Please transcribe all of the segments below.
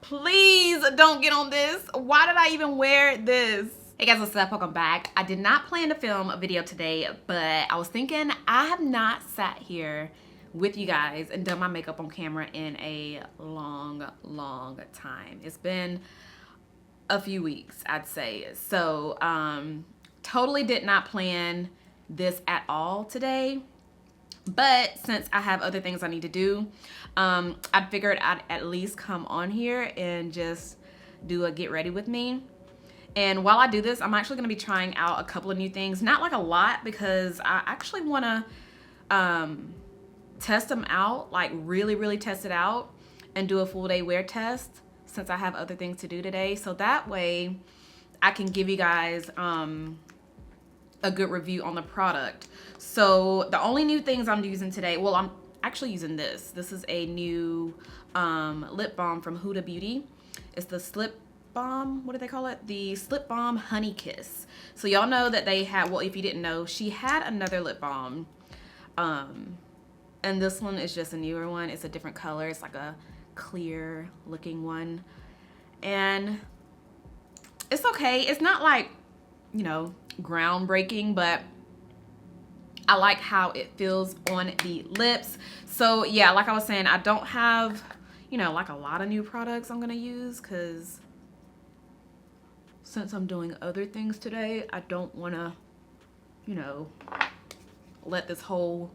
Please don't get on this. Why did I even wear this? Hey guys, what's up? Welcome back. I did not plan to film a video today, but I was thinking I have not sat here with you guys and done my makeup on camera in a long time. It's been a few weeks, I'd say. So totally did not plan this at all today, but since I have other things I need to do, I figured I'd at least come on here and just do a get ready with me. And while I do this, I'm actually going to be trying out a couple of new things. Not like a lot, because I actually want to test them out, like really test it out and do a full day wear test, since I have other things to do today. So that way I can give you guys a good review on the product. So the only new things I'm using today, well, I'm actually using this. This is a new lip balm from Huda Beauty. It's the Slip Balm, what do they call it? The Slip Balm Honey Kiss. So y'all know that they had, well, if you didn't know, she had another lip balm. And this one is just a newer one. It's a different color. It's like a clear looking one. And it's okay. It's not like, you know, groundbreaking, but I like how it feels on the lips. So yeah, like I was saying, I don't have, you know, like a lot of new products I'm gonna use, because since I'm doing other things today, I don't wanna, you know, let this whole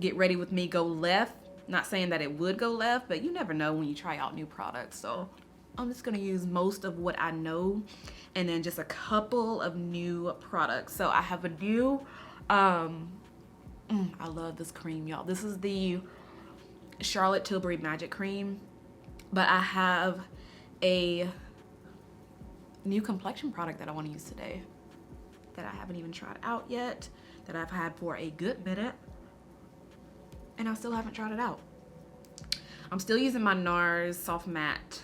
get ready with me go left. Not saying that it would go left, but you never know when you try out new products. So I'm just gonna use most of what I know, and then just a couple of new products. So I have a new, I love this cream, y'all. This is the Charlotte Tilbury Magic Cream, but I have a new complexion product that I want to use today that I haven't even tried out yet, that I've had for a good minute, and I still haven't tried it out. I'm still using my Nars Soft Matte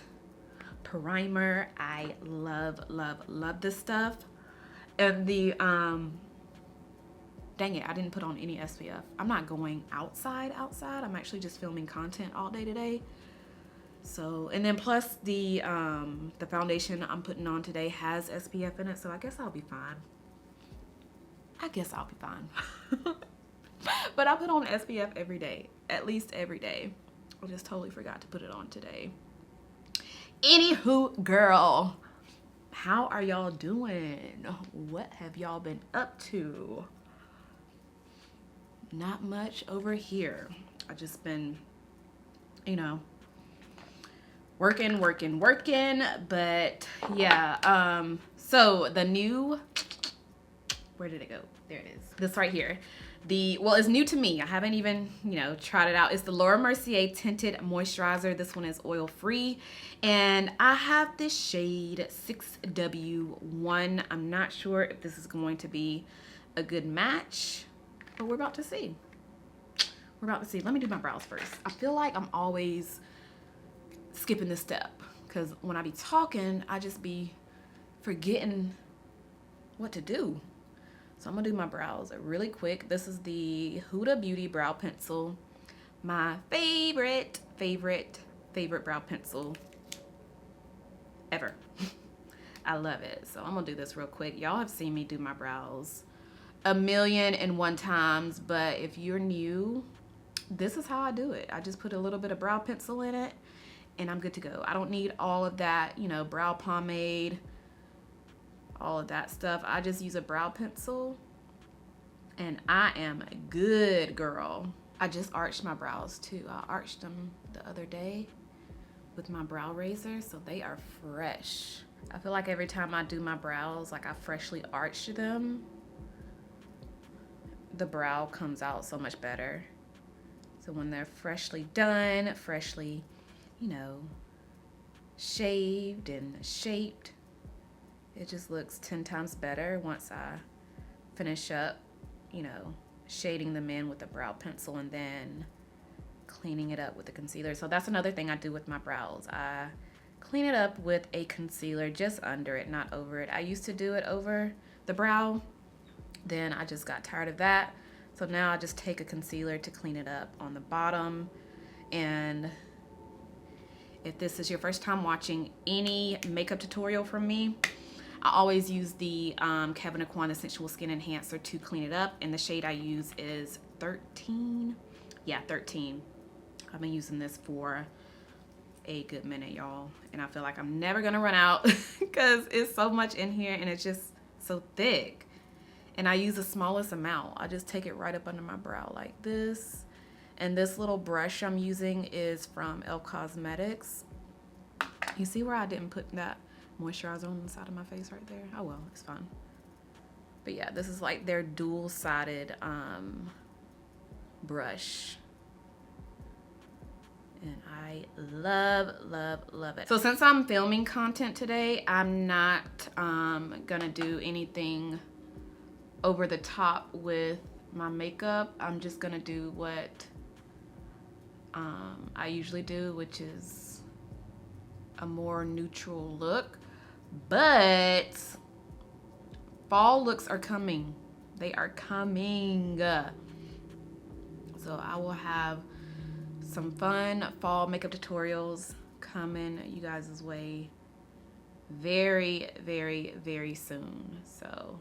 Primer. I love this stuff. And the dang it, I didn't put on any SPF. I'm not going outside. I'm actually just filming content all day today. So, and then plus the foundation I'm putting on today has SPF in it, so I guess I'll be fine. But I put on SPF every day, at least every day. I just totally forgot to put it on today. Anywho, girl, how are y'all doing? What have y'all been up to? Not much over here. I just been, you know, working, but yeah. So the new, where did it go? There it is. This right here. Well, it's new to me. I haven't even, you know, tried it out. It's the Mercier Tinted Moisturizer. This one is oil free, and I have this shade 6W1. I'm not sure if this is going to be a good match, but we're about to see. Let me do my brows first. I feel like I'm always skipping this step, because when I be talking, I just be forgetting what to do. So I'm gonna do my brows really quick. This is the Huda Beauty brow pencil, my favorite brow pencil ever. I love it. So I'm gonna do this real quick. Y'all have seen me do my brows 1,000,001 times, but if you're new, this is how I do it. I just put a little bit of brow pencil in it, and I'm good to go. I don't need all of that, you know, brow pomade, all of that stuff. I just use a brow pencil, and I am good, girl. I just arched my brows too. I arched them the other day with my brow razor, so they are fresh. I feel like every time I do my brows, like I freshly arched them, the brow comes out so much better. So when they're freshly done, freshly, you know, shaved and shaped, it just looks 10 times better once I finish up, you know, shading them in with the brow pencil and then cleaning it up with the concealer. So that's another thing I do with my brows. I clean it up with a concealer just under it, not over it. I used to do it over the brow, then I just got tired of that. So now I just take a concealer to clean it up on the bottom, and If this is your first time watching any makeup tutorial from me, I always use the Kevin Aquan Sensual Skin Enhancer to clean it up, and the shade I use is 13. Yeah, 13. I've been using this for a good minute, y'all, and I feel like I'm never gonna run out because it's so much in here and it's just so thick. And I use the smallest amount. I just take it right up under my brow like this. And this little brush I'm using is from Elle Cosmetics. You see where I didn't put that moisturizer on the side of my face right there? Oh well, it's fine. But yeah, this is like their dual-sided brush. And I love, love, love it. So since I'm filming content today, I'm not gonna do anything over the top with my makeup. I'm just gonna do what I usually do, which is a more neutral look. But fall looks are coming. They are coming. So I will have some fun fall makeup tutorials coming you guys' way very, very, very soon. So,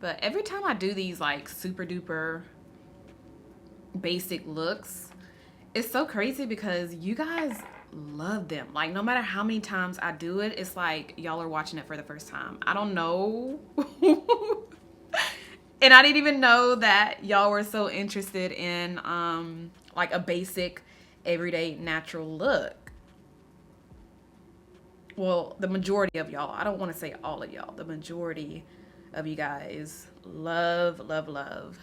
but every time I do these like super duper basic looks, it's so crazy because you guys love them. Like, no matter how many times I do it, it's like y'all are watching it for the first time. I don't know. And I didn't even know that y'all were so interested in like a basic everyday natural look. Well, the majority of y'all, I don't want to say all of y'all, the majority of you guys love, love, love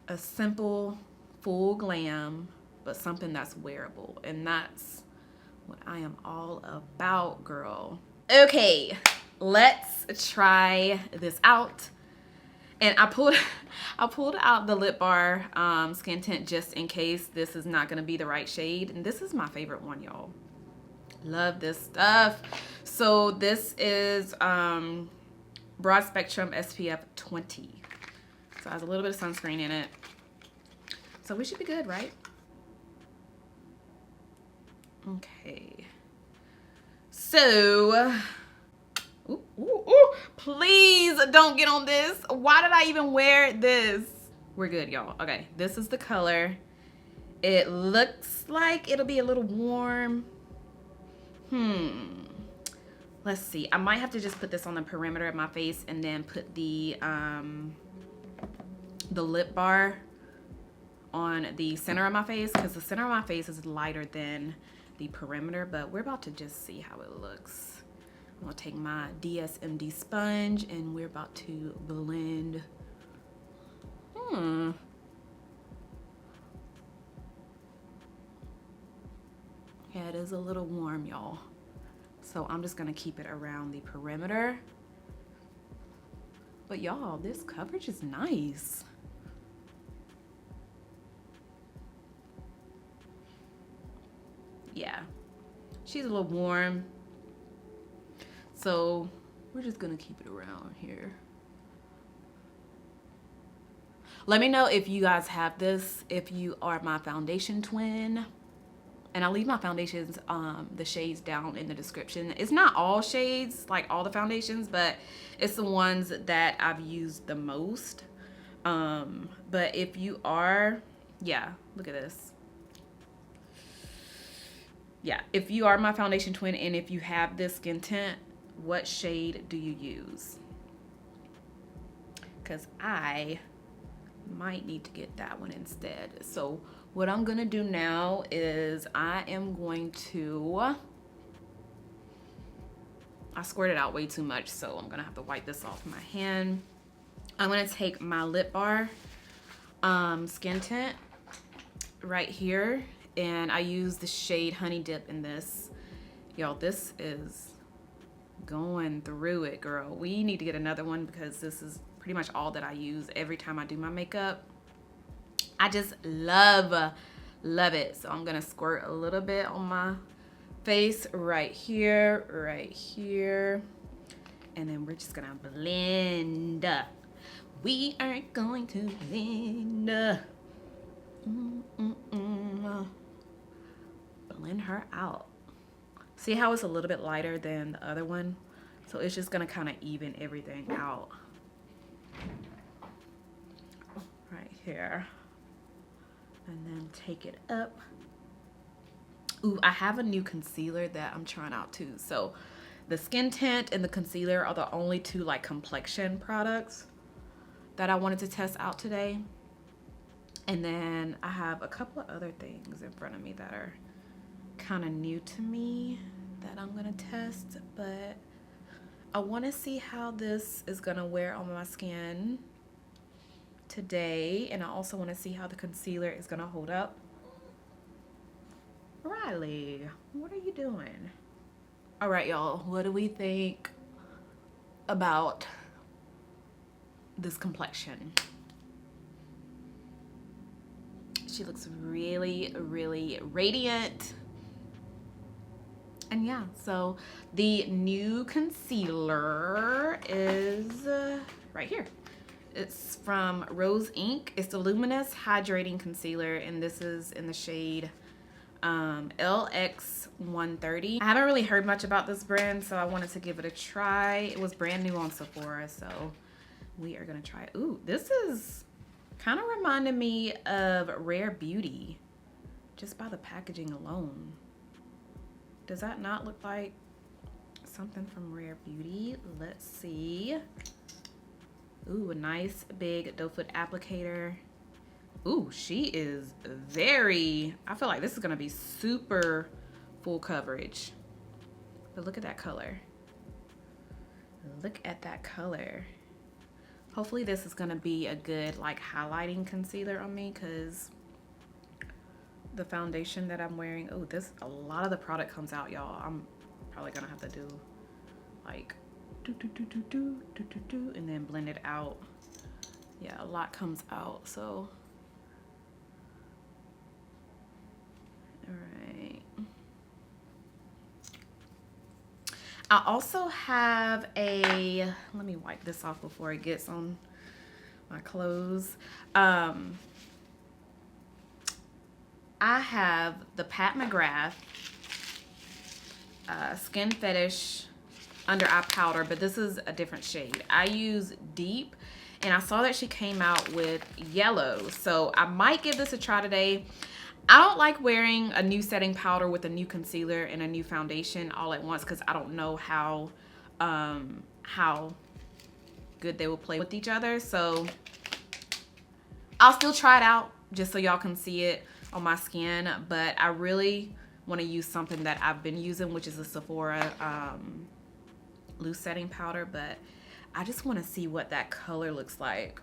a simple, full glam, but something that's wearable. And that's what I am all about, girl. Okay, let's try this out. And I pulled out the Lip Bar Skin Tint just in case this is not gonna be the right shade. And this is my favorite one, y'all. Love this stuff. So this is Broad Spectrum SPF 20. So it has a little bit of sunscreen in it. So we should be good, right? Okay. So, ooh, please don't get on this. Why did I even wear this? We're good, y'all. Okay, this is the color. It looks like it'll be a little warm. Let's see. I might have to just put this on the perimeter of my face and then put the lip bar on the center of my face, because the center of my face is lighter than the perimeter, but we're about to just see how it looks. I'm gonna take my DSMD sponge and we're about to blend. Yeah, it is a little warm, y'all. So I'm just gonna keep it around the perimeter. But y'all, this coverage is nice. Yeah, she's a little warm. So we're just gonna keep it around here. Let me know if you guys have this, if you are my foundation twin. And I'll leave my foundations, the shades down in the description. It's not all shades, like all the foundations, but it's the ones that I've used the most. But if you are, yeah, look at this. Yeah, if you are my foundation twin and if you have this skin tint, what shade do you use? Because I might need to get that one instead. So what I'm gonna do now is I squirted out way too much, so I'm gonna have to wipe this off my hand. I'm gonna take my Lip Bar Skin Tint right here, and I use the shade Honey Dip in this. Y'all, this is going through it, girl. We need to get another one because this is pretty much all that I use every time I do my makeup. I just love it. So I'm gonna squirt a little bit on my face right here, and then we're just gonna blend. We are going to blend. blend her out. See how it's a little bit lighter than the other one? So it's just gonna kind of even everything out. Right here. And then take it up. Ooh, I have a new concealer that I'm trying out too. So the skin tint and the concealer are the only two like complexion products that I wanted to test out today. And then I have a couple of other things in front of me that are kind of new to me that I'm gonna test, but I want to see how this is gonna wear on my skin today, and I also want to see how the concealer is gonna hold up. Riley, what are you doing? All right, y'all, what do we think about this complexion? She looks really, really radiant. And yeah, so the new concealer is right here. It's from Rose Inc. It's the Luminous Hydrating Concealer, and this is in the shade LX130. I haven't really heard much about this brand, so I wanted to give it a try. It was brand new on Sephora, so we are gonna try it. Ooh, this is kind of reminding me of Rare Beauty, just by the packaging alone. Does that not look like something from Rare Beauty? Let's see. Ooh, a nice big doe foot applicator. Ooh, she is very, I feel like this is gonna be super full coverage. But look at that color. Look at that color. Hopefully this is gonna be a good like highlighting concealer on me, because the foundation that I'm wearing, oh, this, a lot of the product comes out, y'all. I'm probably gonna have to do like and then blend it out. Yeah, a lot comes out, so all right. I also have a, let me wipe this off before it gets on my clothes. I have the Pat McGrath Skin Fetish Under Eye Powder, but this is a different shade. I use Deep, and I saw that she came out with yellow, so I might give this a try today. I don't like wearing a new setting powder with a new concealer and a new foundation all at once, because I don't know how good they will play with each other. So I'll still try it out just so y'all can see it on my skin, but I really want to use something that I've been using, which is a Sephora loose setting powder, but I just want to see what that color looks like.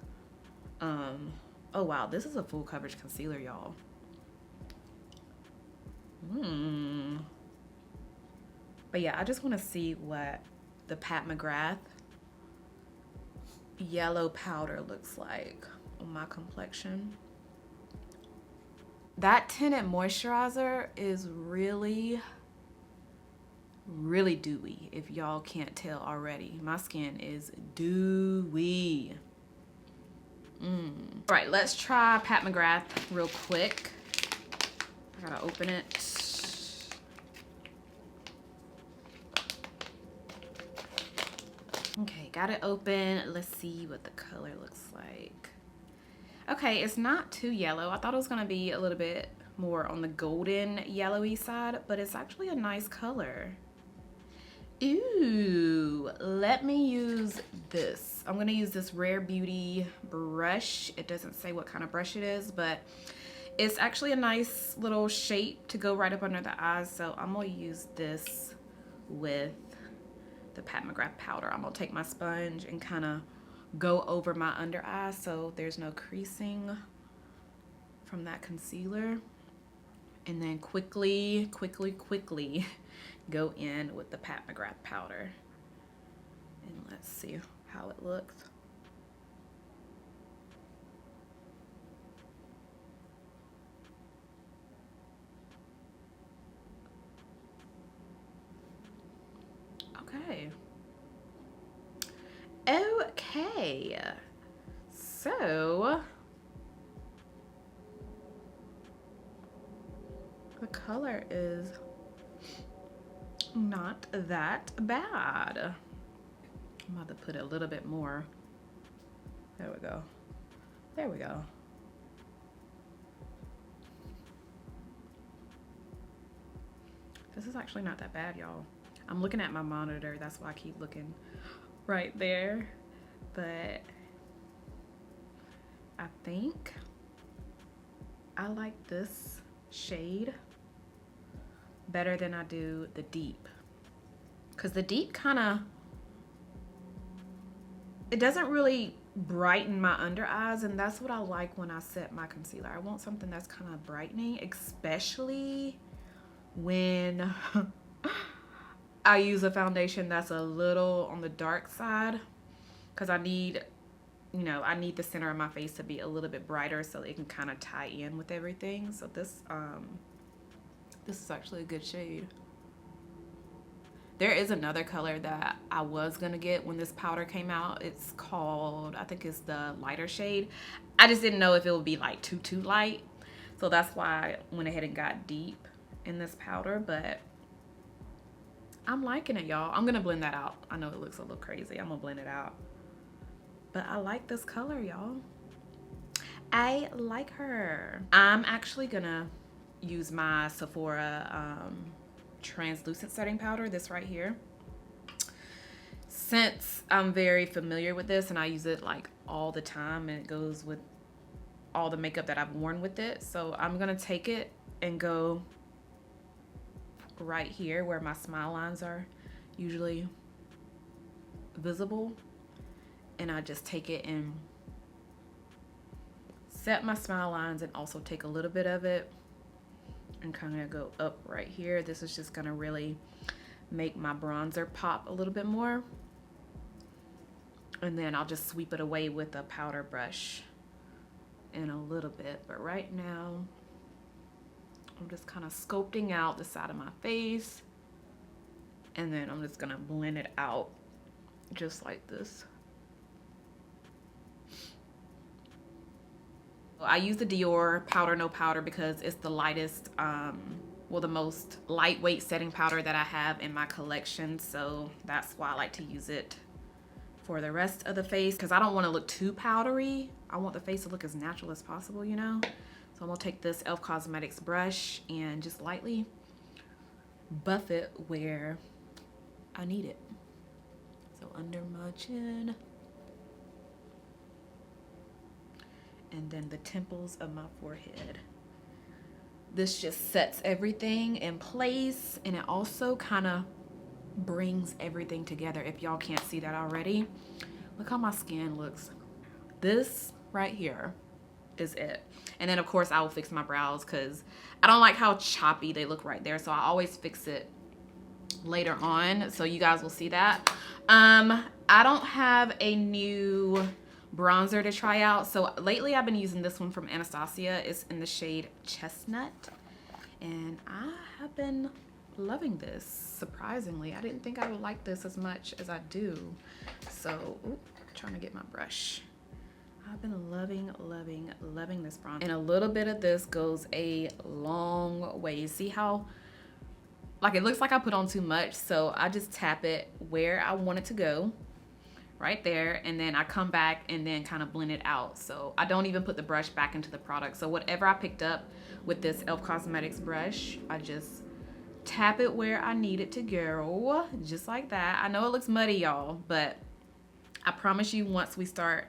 Oh wow, this is a full coverage concealer, y'all. But yeah, I just want to see what the Pat McGrath yellow powder looks like on my complexion. That tinted moisturizer is really, really dewy, if y'all can't tell already. My skin is dewy. All right, let's try Pat McGrath real quick. I gotta open it. Okay, got it open. Let's see what the color looks like. Okay, it's not too yellow. I thought it was gonna be a little bit more on the golden yellowy side, but it's actually a nice color. Ooh, let me use this. I'm gonna use this Rare Beauty brush. It doesn't say what kind of brush it is, but it's actually a nice little shape to go right up under the eyes. So I'm gonna use this with the Pat McGrath powder. I'm gonna take my sponge and kind of go over my under eye so there's no creasing from that concealer, and then quickly go in with the Pat McGrath powder, and let's see how it looks. Okay, so the color is not that bad. I'm about to put a little bit more. There we go. There we go. This is actually not that bad, y'all. I'm looking at my monitor. That's why I keep looking right there. But I think I like this shade better than I do the deep. Because the deep kind of, it doesn't really brighten my under eyes, and that's what I like when I set my concealer. I want something that's kind of brightening, especially when I use a foundation that's a little on the dark side, because I need, you know, I need the center of my face to be a little bit brighter so it can kind of tie in with everything. So this is actually a good shade. There is another color that I was gonna get when this powder came out. It's called, I think it's the lighter shade. I just didn't know if it would be like too light. So that's why I went ahead and got deep in this powder, but I'm liking it, y'all. I'm gonna blend that out. I know it looks a little crazy. I'm gonna blend it out. But I like this color, y'all. I like her. I'm actually gonna use my Sephora translucent setting powder, this right here. Since I'm very familiar with this and I use it like all the time and it goes with all the makeup that I've worn with it. So I'm gonna take it and go right here where my smile lines are usually visible, and I just take it and set my smile lines and also take a little bit of it and kind of go up right here. This is just gonna really make my bronzer pop a little bit more, and then I'll just sweep it away with a powder brush in a little bit. But right now I'm just kind of sculpting out the side of my face, and then I'm just gonna blend it out just like this. I use the Dior Powder No Powder because it's the lightest, well, the most lightweight setting powder that I have in my collection. So that's why I like to use it for the rest of the face, because I don't want to look too powdery. I want the face to look as natural as possible, you know? So I'm gonna take this e.l.f. Cosmetics brush and just lightly buff it where I need it. So under my chin, and then the temples of my forehead. This just sets everything in place, and it also kind of brings everything together. If y'all can't see that already, look how my skin looks. This right here is it. And then of course I will fix my brows because I don't like how choppy they look right there, so I always fix it later on, so you guys will see that. I don't have a new bronzer to try out, so lately I've been using this one from Anastasia. It's in the shade Chestnut, and I have been loving this. Surprisingly, I didn't think I would like this as much as I do. So trying to get my brush. I've been loving this bronzer, and a little bit of this goes a long way. See how like it looks like I put on too much, so I just tap it where I want it to go, right there, and then I come back and then kind of blend it out. So I don't even put the brush back into the product. So whatever I picked up with this e.l.f. Cosmetics brush, I just tap it where I need it to go, just like that. I know it looks muddy, y'all, but I promise you, once we start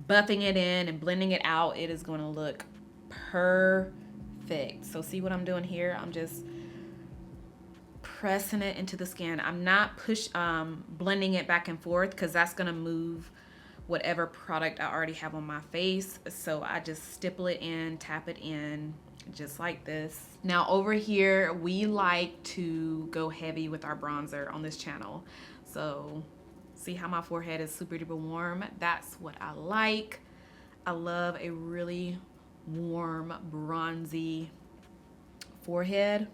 buffing it in and blending it out, it is going to look perfect. So see what I'm doing here? I'm just pressing it into the skin. I'm not blending it back and forth, because that's going to move whatever product I already have on my face. So I just stipple it in, tap it in, just like this. Now over here, we like to go heavy with our bronzer on this channel. So see how my forehead is super duper warm? That's what I like. I love a really warm, bronzy forehead.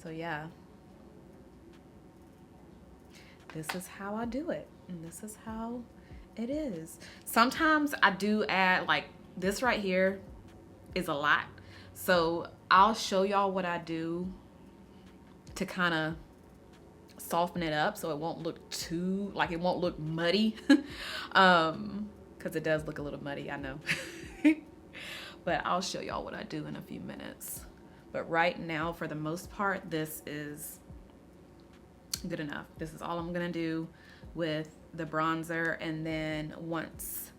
So yeah, this is how I do it, and this is how it is. Sometimes I do add, like this right here is a lot, so I'll show y'all what I do to kind of soften it up so it won't look too, like it won't look muddy. Because it does look a little muddy, I know. But I'll show y'all what I do in a few minutes. But right now, for the most part, this is good enough. This is all I'm gonna do with the bronzer, and then once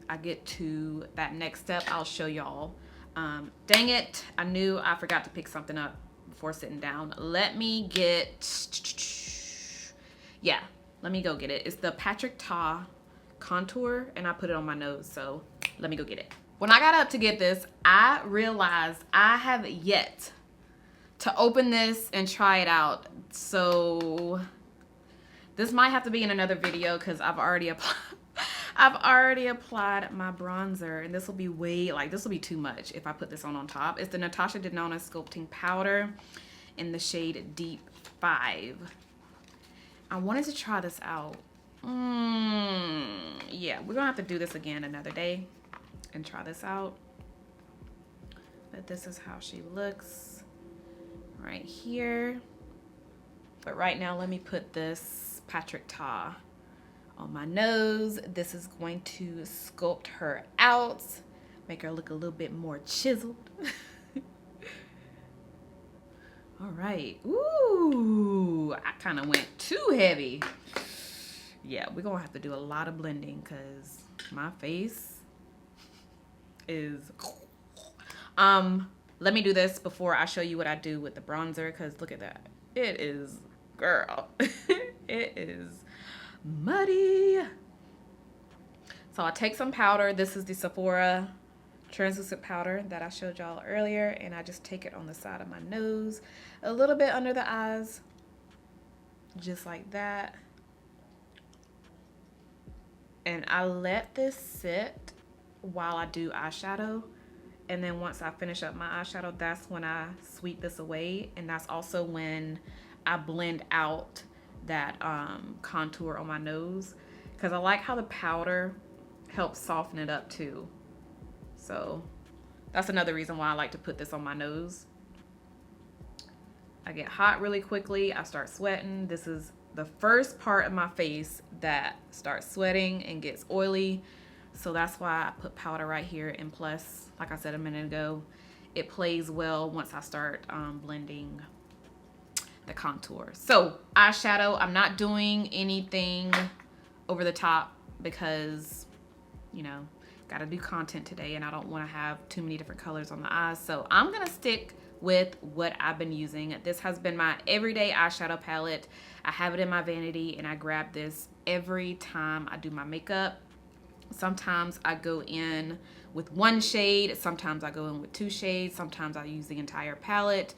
I get to that next step, I'll show y'all. Dang it, I knew I forgot to pick something up before sitting down. Let me get, yeah, let me go get it. It's the Patrick Ta contour, and I put it on my nose, so let me go get it. When I got up to get this, I realized I have yet to open this and try it out. So this might have to be in another video because I've already applied my bronzer, and this will be way, like, this will be too much if I put this on top. It's the Natasha Denona Sculpting Powder in the shade Deep 5. I wanted to try this out. Yeah, we're gonna have to do this again another day and try this out. But this is how she looks right here. But right now, let me put this Patrick Ta on my nose. This is going to sculpt her out, make her look a little bit more chiseled. All right. Ooh, I kind of went too heavy. Yeah, we're gonna have to do a lot of blending because my face is let me do this before I show you what I do with the bronzer, because look at that. It is, girl, it is muddy. So I take some powder. This is the Sephora translucent powder that I showed y'all earlier, and I just take it on the side of my nose, a little bit under the eyes, just like that. And I let this sit while I do eyeshadow, and then once I finish up my eyeshadow, that's when I sweep this away, and that's also when I blend out that contour on my nose, because I like how the powder helps soften it up too. So that's another reason why I like to put this on my nose. I get hot really quickly, I start sweating. This is the first part of my face that starts sweating and gets oily. So that's why I put powder right here. And plus, like I said a minute ago, it plays well once I start blending the contour. So eyeshadow, I'm not doing anything over the top because, you know, gotta do content today and I don't want to have too many different colors on the eyes. So I'm gonna stick with what I've been using. This has been my everyday eyeshadow palette. I have it in my vanity and I grab this every time I do my makeup. Sometimes I go in with one shade, sometimes I go in with 2 shades, sometimes I use the entire palette.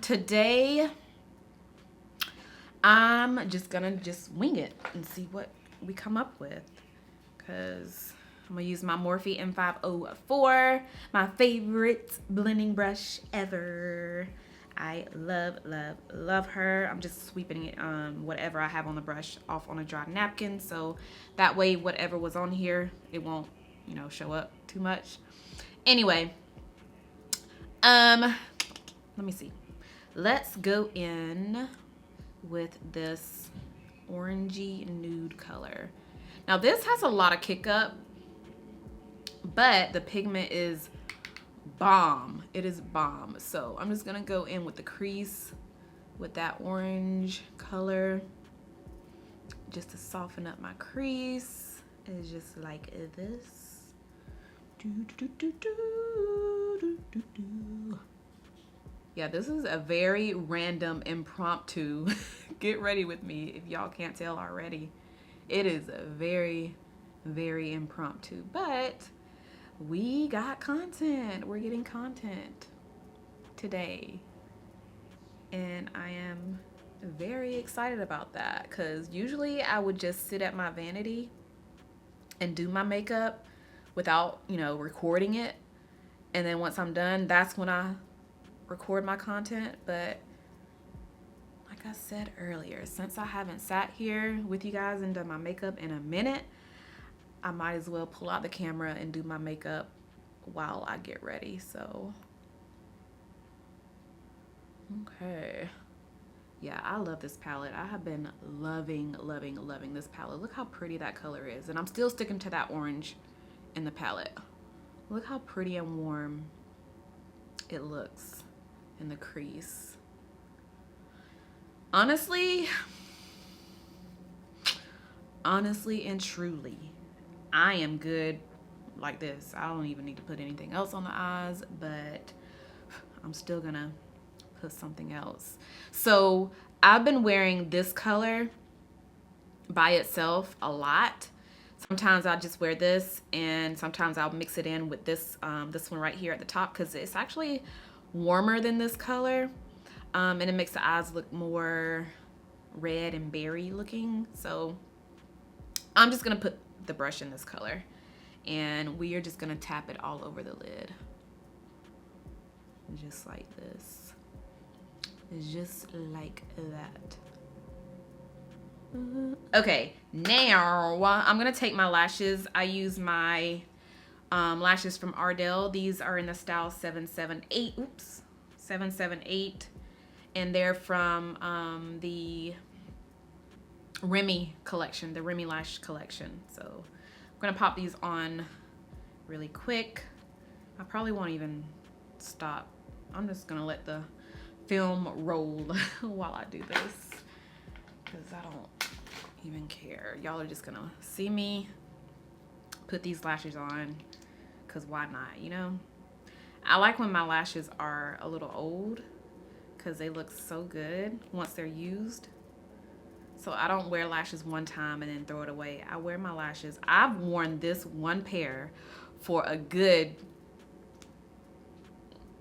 Today I'm just gonna wing it and see what we come up with, because I'm gonna use my Morphe M504, my favorite blending brush ever. I love, love, love her. I'm just sweeping it, whatever I have on the brush off on a dry napkin, so that way whatever was on here, it won't, you know, show up too much. Anyway, let me see. Let's go in with this orangey nude color. Now this has a lot of kick up, but the pigment is bomb. It is bomb. So I'm just gonna go in with the crease with that orange color just to soften up my crease. It's just like this. Yeah, this is a very random impromptu. Get ready with me if y'all can't tell already. It is a very, very impromptu, but we got content. We're getting content today. And I am very excited about that, because usually I would just sit at my vanity and do my makeup without, you know, recording it. And then once I'm done, that's when I record my content. But like I said earlier, since I haven't sat here with you guys and done my makeup in a minute, I might as well pull out the camera and do my makeup while I get ready. So Okay. Yeah, I love this palette. I have been loving, loving, loving this palette. Look how pretty that color is. And I'm still sticking to that orange in the palette. Look how pretty and warm it looks in the crease. Honestly and truly, I am good like this. I don't even need to put anything else on the eyes, but I'm still gonna put something else. So I've been wearing this color by itself a lot. Sometimes I'll just wear this, and sometimes I'll mix it in with this this one right here at the top, because it's actually warmer than this color, and it makes the eyes look more red and berry looking. So I'm just gonna put the brush in this color, and we are just gonna tap it all over the lid, just like this, just like that. Okay, now I'm gonna take my lashes. I use my lashes from Ardell. These are in the style 778. Oops, 778, and they're from the Remy collection, the Remy lash collection. So I'm gonna pop these on really quick. I probably won't even stop. I'm just gonna let the film roll while I do this, because I don't even care. Y'all are just gonna see me put these lashes on, because why not, you know? I like when my lashes are a little old, because they look so good once they're used. So I don't wear lashes one time and then throw it away. I wear my lashes. I've worn this one pair for a good,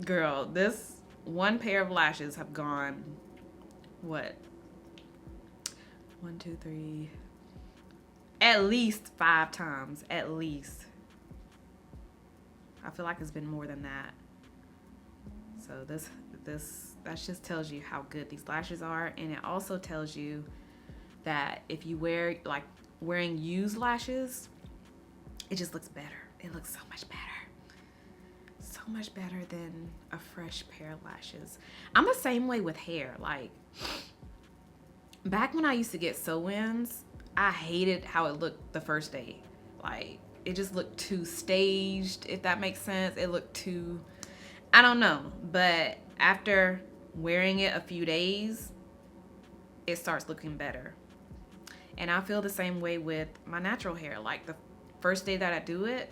girl, this one pair of lashes have gone, what? 1, 2, 3, at least 5 times, at least. I feel like it's been more than that. So that just tells you how good these lashes are, and it also tells you that if you wear, like, wearing used lashes, it just looks better. It looks so much better. So much better than a fresh pair of lashes. I'm the same way with hair. Like, back when I used to get sew-ins, I hated how it looked the first day. Like, it just looked too staged, if that makes sense. It looked too, I don't know. But after wearing it a few days, it starts looking better. And I feel the same way with my natural hair. Like, the first day that I do it,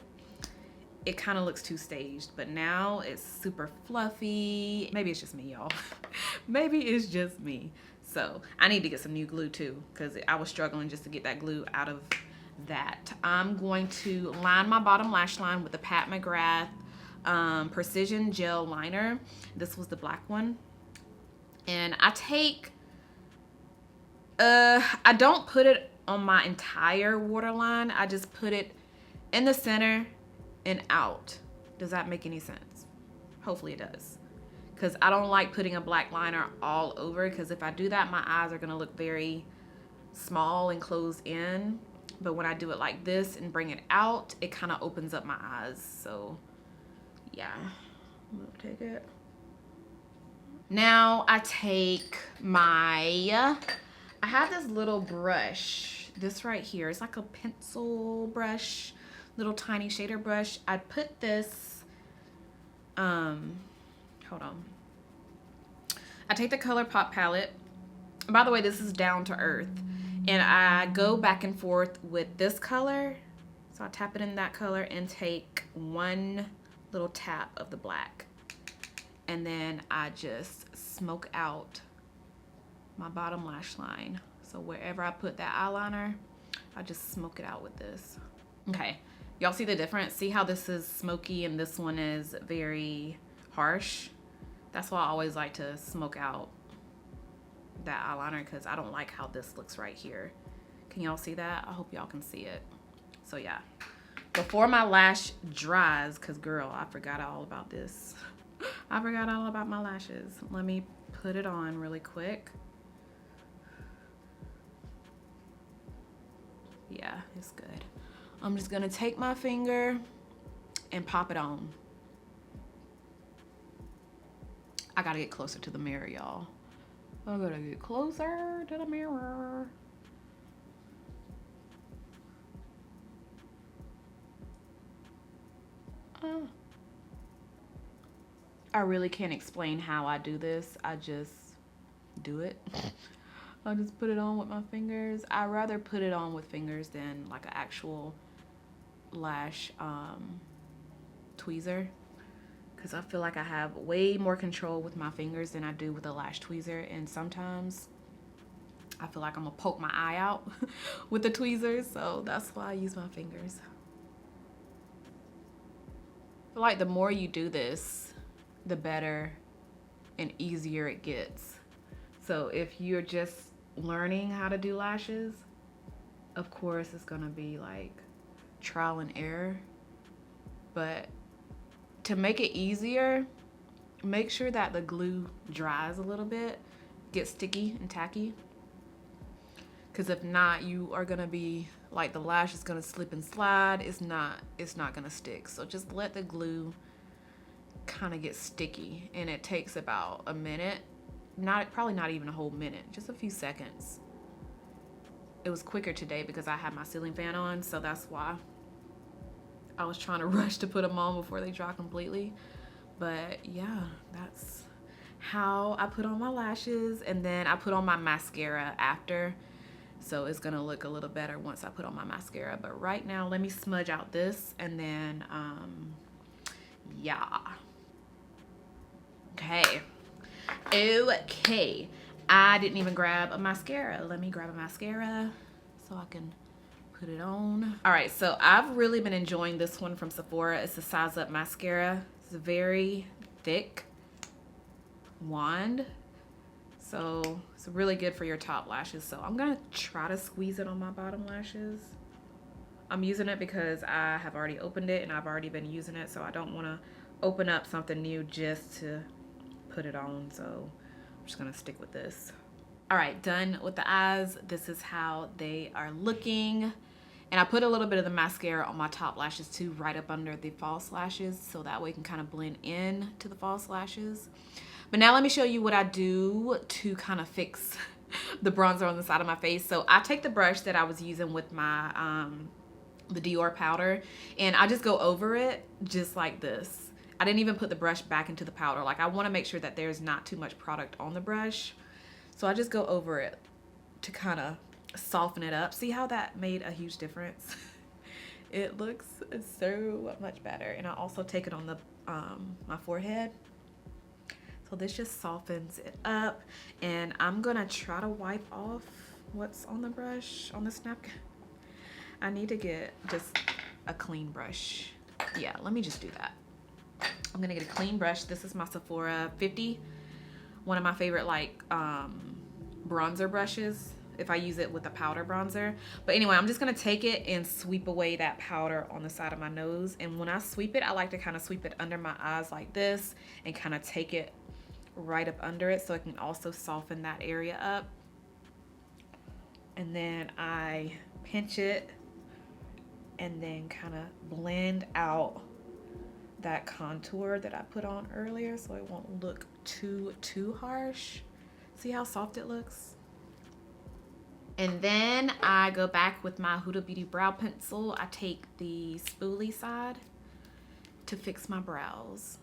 it kind of looks too staged, but now it's super fluffy. Maybe it's just me, y'all. Maybe it's just me. So I need to get some new glue too, because I was struggling just to get that glue out of that. I'm going to line my bottom lash line with the Pat McGrath Precision Gel Liner. This was the black one. And I take, I don't put it on my entire waterline. I just put it in the center and out. Does that make any sense? Hopefully it does. Because I don't like putting a black liner all over, because if I do that, my eyes are going to look very small and closed in. But when I do it like this and bring it out, it kind of opens up my eyes. So yeah, I'm going to take it. Now I take my, I have this little brush, this right here. It's like a pencil brush, little tiny shader brush. I put this, hold on. I take the Colourpop palette. By the way, this is Down to Earth. And I go back and forth with this color. So I tap it in that color and take one little tap of the black. And then I just smoke out my bottom lash line. So wherever I put that eyeliner, I just smoke it out with this. Okay. Y'all see the difference? See how this is smoky and this one is very harsh? That's why I always like to smoke out that eyeliner, because I don't like how this looks right here. Can y'all see that? I hope y'all can see it. So yeah, before my lash dries, because girl, I forgot all about this. I forgot all about my lashes. Let me put it on really quick. Yeah, it's good. I'm just gonna take my finger and pop it on. I gotta get closer to the mirror, y'all. I gotta get closer to the mirror. I really can't explain how I do this. I just do it. I just put it on with my fingers. I rather put it on with fingers than like an actual lash tweezer, because I feel like I have way more control with my fingers than I do with a lash tweezer, and sometimes I feel like I'm gonna poke my eye out with the tweezers, so that's why I use my fingers. I feel like the more you do this, the better and easier it gets. So if you're just learning how to do lashes, of course it's gonna be like trial and error, but to make it easier, make sure that the glue dries a little bit, gets sticky and tacky, because if not, you are gonna be like, the lash is gonna slip and slide. It's not gonna stick. So just let the glue kind of get sticky, and it takes about a minute, probably not even a whole minute, just a few seconds. It was quicker today because I had my ceiling fan on, so that's why I was trying to rush to put them on before they dry completely. But yeah, that's how I put on my lashes, and then I put on my mascara after, so it's gonna look a little better once I put on my mascara. But right now, let me smudge out this, and then yeah. Okay, I didn't even grab a mascara. Let me grab a mascara so I can put it on. All right, so I've really been enjoying this one from Sephora. It's the Size Up mascara. It's a very thick wand, so it's really good for your top lashes. So I'm gonna try to squeeze it on my bottom lashes. I'm using it because I have already opened it and I've already been using it, so I don't want to open up something new just to put it on. So I'm just gonna stick with this. All right, done with the eyes. This is how they are looking. And I put a little bit of the mascara on my top lashes too, right up under the false lashes, so that way it can kind of blend in to the false lashes. But now let me show you what I do to kind of fix the bronzer on the side of my face. So I take the brush that I was using with my the Dior powder, and I just go over it just like this. I didn't even put the brush back into the powder. Like, I want to make sure that there's not too much product on the brush. So I just go over it to kind of soften it up. See how that made a huge difference? It looks so much better. And I also take it on the my forehead. So this just softens it up. And I'm gonna try to wipe off what's on the brush, on this napkin. I need to get just a clean brush. Yeah, let me just do that. I'm gonna get a clean brush. This is my Sephora 50. One of my favorite like bronzer brushes if I use it with a powder bronzer. But anyway, I'm just gonna take it and sweep away that powder on the side of my nose. And when I sweep it, I like to kind of sweep it under my eyes like this and kind of take it right up under it so it can also soften that area up. And then I pinch it and then kind of blend out that contour that I put on earlier so it won't look too harsh. See how soft it looks? And then I go back with my Huda Beauty brow pencil. I take the spoolie side to fix my brows.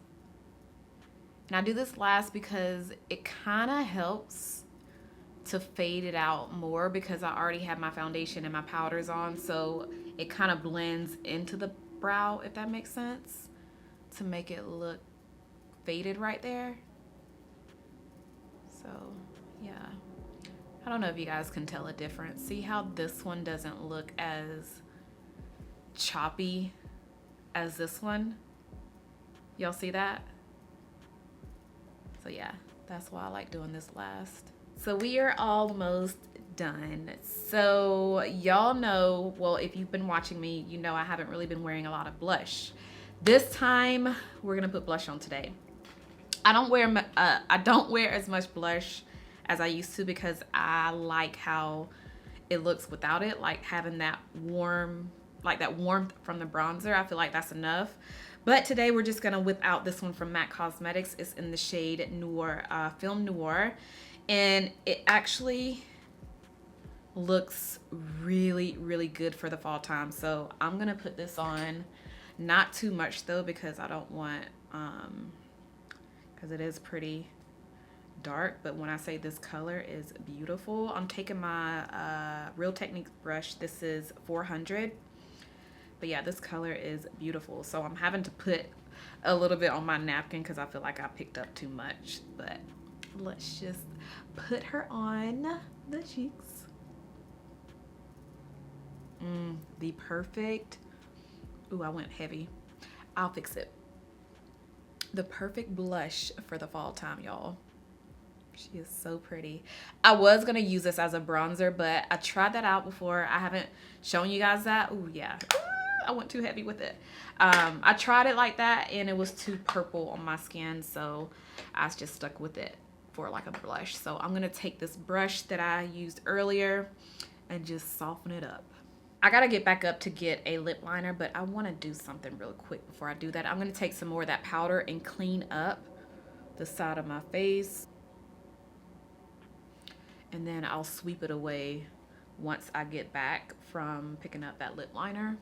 And I do this last because it kind of helps to fade it out more, because I already have my foundation and my powders on, so it kind of blends into the brow, if that makes sense, to make it look faded right there. So yeah, I don't know if you guys can tell a difference. See how this one doesn't look as choppy as this one? Y'all see that? So yeah, that's why I like doing this last. So we are almost done. So y'all know, well, if you've been watching me, you know I haven't really been wearing a lot of blush. This time we're gonna put blush on today. I don't wear as much blush as I used to, because I like how it looks without it, like having that warm, like that warmth from the bronzer. I feel like that's enough. But today we're just gonna whip out this one from MAC Cosmetics. It's in the shade Noir, Film Noir. And it actually looks really, really good for the fall time. So I'm gonna put this on, not too much though, because I don't want, because it is pretty dark. But when I say this color is beautiful, I'm taking my Real Techniques brush. This is 400. But yeah, this color is beautiful. So I'm having to put a little bit on my napkin because I feel like I picked up too much. But let's just put her on the cheeks. The perfect, ooh, I went heavy. I'll fix it. The perfect blush for the fall time, y'all. She is so pretty. I was gonna use this as a bronzer, but I tried that out before. I haven't shown you guys that. Ooh, yeah. I went too heavy with it. I tried it like that and it was too purple on my skin, so I just stuck with it for like a blush. So I'm gonna take this brush that I used earlier and just soften it up. I gotta get back up to get a lip liner, but I wanna do something real quick before I do that. I'm gonna take some more of that powder and clean up the side of my face. And then I'll sweep it away once I get back from picking up that lip liner.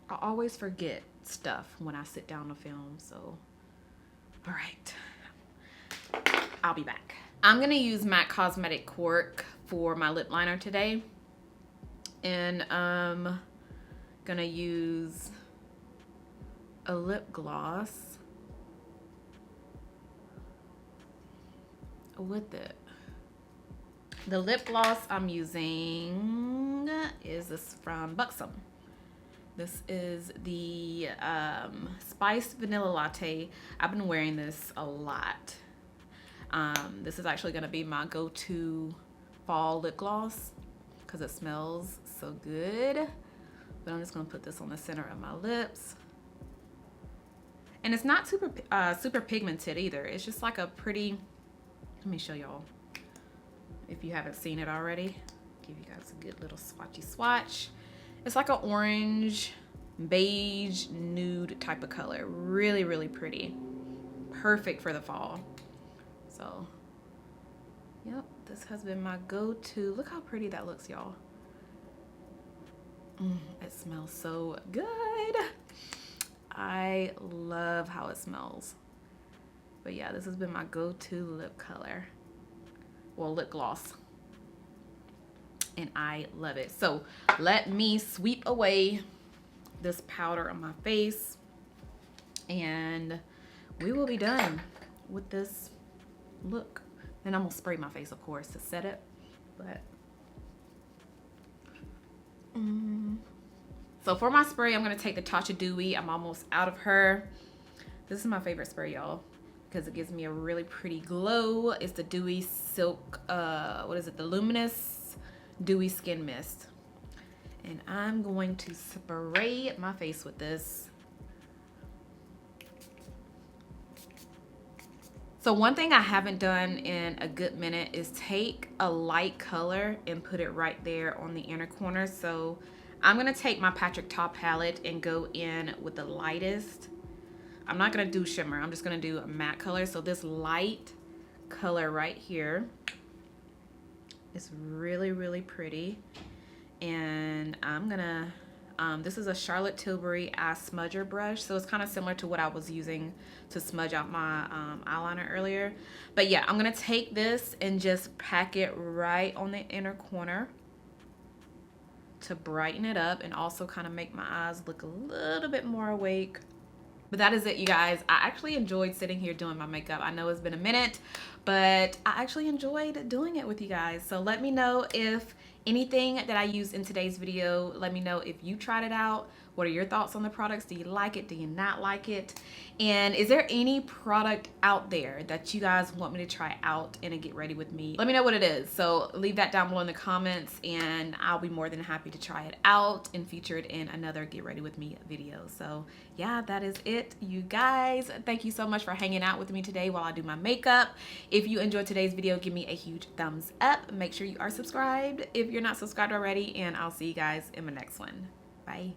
I always forget stuff when I sit down to film, so all right, I'll be back. I'm gonna use MAC Cosmetic Cork for my lip liner today, and I'm gonna use a lip gloss with it. The lip gloss I'm using is this from Buxom. This is the Spiced Vanilla Latte. I've been wearing this a lot. This is actually gonna be my go-to fall lip gloss because it smells so good. But I'm just gonna put this on the center of my lips. And it's not super pigmented either. It's just like a pretty, let me show y'all if you haven't seen it already. Give you guys a good little swatchy swatch. It's like an orange, beige, nude type of color. Really, really pretty. Perfect for the fall. So, yep, this has been my go-to. Look how pretty that looks, y'all. It smells so good. I love how it smells. But yeah, this has been my go-to lip color. Well, lip gloss. And I love it. So let me sweep away this powder on my face and we will be done with this look. Then I'm gonna spray my face, of course, to set it. But so for my spray, I'm gonna take the Tatcha Dewy. I'm almost out of her. This is my favorite spray, y'all, because it gives me a really pretty glow. It's the Dewy Silk, what is it? The Luminous Dewy Skin Mist. And I'm going to spray my face with this. So one thing I haven't done in a good minute is take a light color and put it right there on the inner corner. So I'm gonna take my Patrick Ta palette and go in with the lightest. I'm not gonna do shimmer, I'm just gonna do a matte color. So this light color right here is really, really pretty. And I'm gonna, this is a Charlotte Tilbury eye smudger brush. So it's kind of similar to what I was using to smudge out my eyeliner earlier. But yeah, I'm gonna take this and just pack it right on the inner corner to brighten it up and also kind of make my eyes look a little bit more awake. But that is it, you guys. I actually enjoyed sitting here doing my makeup. I know it's been a minute, but I actually enjoyed doing it with you guys. So let me know if anything that I used in today's video, let me know if you tried it out. What are your thoughts on the products? Do you like it? Do you not like it? And is there any product out there that you guys want me to try out in a get ready with me? Let me know what it is. So leave that down below in the comments and I'll be more than happy to try it out and feature it in another get ready with me video. So yeah, that is it, you guys. Thank you so much for hanging out with me today while I do my makeup. If you enjoyed today's video, give me a huge thumbs up. Make sure you are subscribed if you're not subscribed already, and I'll see you guys in my next one. Bye.